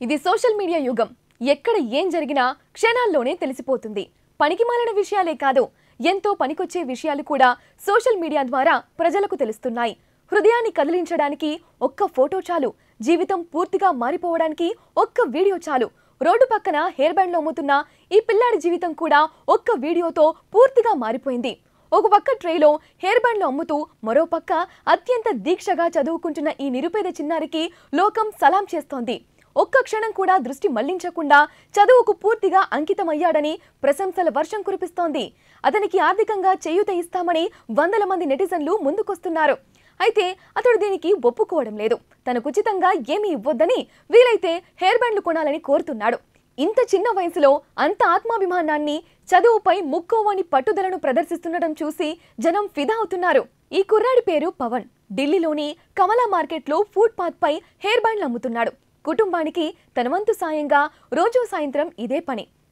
ఇది social media యుగం. ఎక్కడ ఏం జరిగినా క్షణాల్లోనే తెలిసిపోతుంది. పనికిమాలిన విషయాలే కాదు, ఎంతో పనికొచ్చే విషయాలు కూడా సోషల్ మీడియా ద్వారా ప్రజలకు తెలుస్తున్నాయి. హృదయాన్ని కదిలించడానికి ఒక్క ఫోటో చాలు, జీవితం పూర్తిగా మారిపోవడానికి ఒక్క వీడియో చాలు. రోడ్డు పక్కన హెయిర్ బ్యాండ్లు అమ్ముతున్న ఈ పిల్లాడి జీవితం కూడా ఒక్క వీడియోతో పూర్తిగా మారిపోయింది. ఒక పక్క ట్రేలో హెయిర్ బ్యాండ్లు అమ్ముతూ మరో పక్క అత్యంత దీక్షగా చదువుకుంటున్న ఈ నిరుపేద చిన్నారికి లోకం సలాం చేస్తోంది. ఒక్క క్షణం కూడా దృష్టి మళ్లించకుండా చదువుకు పూర్తిగా అంకితమయ్యాడని ప్రశంసల వర్షం కురిపిస్తోంది. అతనికి ఆర్థికంగా చేయూత ఇస్తామని వందల మంది నెటిజన్లు ముందుకొస్తున్నారు. అయితే అతడు దీనికి ఒప్పుకోవడం లేదు. తనకు ఉచితంగా ఏమీ ఇవ్వొద్దని, వీలైతే హెయిర్ బ్యాండ్లు కొనాలని కోరుతున్నాడు. ఇంత చిన్న వయసులో అంత ఆత్మాభిమానాన్ని, చదువుపై ముక్కోవని పట్టుదలను ప్రదర్శిస్తుండటం చూసి జనం ఫిదా అవుతున్నారు. ఈ కుర్రాడి పేరు పవన్. ఢిల్లీలోని కమలా మార్కెట్లో ఫుట్ పాత్ పై హెయిర్ బ్యాండ్లు అమ్ముతున్నాడు. కుటుంబానికి తన వంతు సాయంగా రోజు సాయంత్రం ఇదే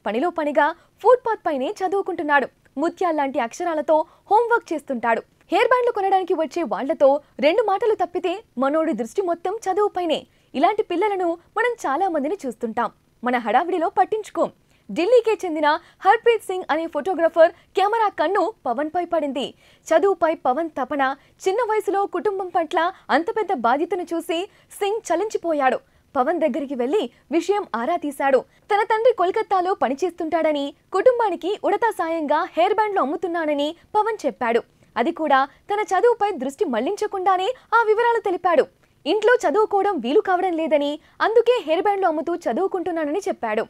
పనిలో పనిగా ఫుట్ పాత్ పైనే చదువుకుంటున్నాడు. ముత్యాల్లాంటి అక్షరాలతో హోంవర్క్ చేస్తుంటాడు. హెయిర్ బ్యాండ్లు కొనడానికి వచ్చే వాళ్లతో రెండు మాటలు తప్పితే మనోడి దృష్టి మొత్తం చదువుపైనే. ఇలాంటి పిల్లలను మనం చాలా మందిని చూస్తుంటాం, మన హడావిడిలో పట్టించుకోం. ఢిల్లీకే చెందిన హర్ప్రీత్ సింగ్ అనే ఫోటోగ్రాఫర్ కెమెరా కన్ను పవన్ పై పడింది. చదువుపై పవన్ తపన, చిన్న వయసులో కుటుంబం పట్ల అంత పెద్ద బాధ్యతను చూసి సింగ్ చలించిపోయాడు. పవన్ దగ్గరికి వెళ్లి విషయం ఆరా తీశాడు. తన తండ్రి కోల్కతాలో పనిచేస్తుంటాడని, కుటుంబానికి ఉడతా సాయంగా హెయిర్ బ్యాండ్లు అమ్ముతున్నానని పవన్ చెప్పాడు. అది కూడా తన చదువుపై దృష్టి మళ్లించకుండానే ఆ వివరాలు తెలిపాడు. ఇంట్లో చదువుకోవడం వీలు కావడం లేదని, అందుకే హెయిర్ బ్యాండ్లు అమ్ముతూ చదువుకుంటున్నానని చెప్పాడు.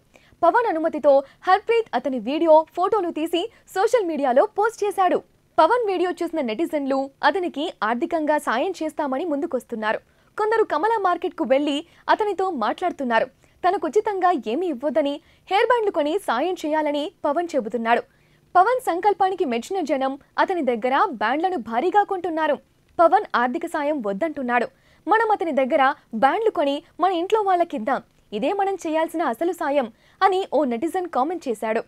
పవన్ అనుమతితో హర్ప్రీత్ అతని వీడియో, ఫోటోలు తీసి సోషల్ మీడియాలో పోస్ట్ చేశాడు. పవన్ వీడియో చూసిన నెటిజన్లు అతనికి ఆర్థికంగా సాయం చేస్తామని ముందుకొస్తున్నారు. కొందరు కమలా మార్కెట్ కు వెళ్లి అతనితో మాట్లాడుతున్నారు. తనకు ఉచితంగా ఏమీ ఇవ్వొద్దని, హెయిర్ బ్యాండ్లు కొని సాయం చేయాలని పవన్ చెబుతున్నాడు. పవన్ సంకల్పానికి మెచ్చిన జనం అతని దగ్గర బ్యాండ్లను భారీగా కొంటున్నారు. పవన్ ఆర్థిక సాయం వద్దంటున్నాడు. మనం అతని దగ్గర బ్యాండ్లు కొని మన ఇంట్లో వాళ్ళకిద్దాం, ఇదే మనం చేయాల్సిన అసలు సాయం అని ఓ నెటిజన్ కామెంట్ చేశాడు.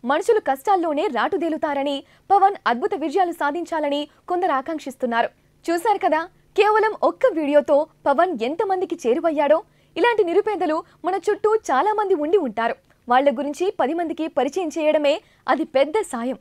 మనుషులు కష్టాల్లోనే రాటుదేలుతారని, పవన్ అద్భుత విజయాలు సాధించాలని కొందరు ఆకాంక్షిస్తున్నారు. చూశారు కదా, కేవలం ఒక్క వీడియోతో పవన్ ఎంతమందికి చేరువయ్యాడో. ఇలాంటి నిరుపేదలు మన చుట్టూ చాలా మంది ఉండి ఉంటారు. వాళ్ల గురించి 10 మందికి పరిచయం చేయడమే అది పెద్ద సాయం.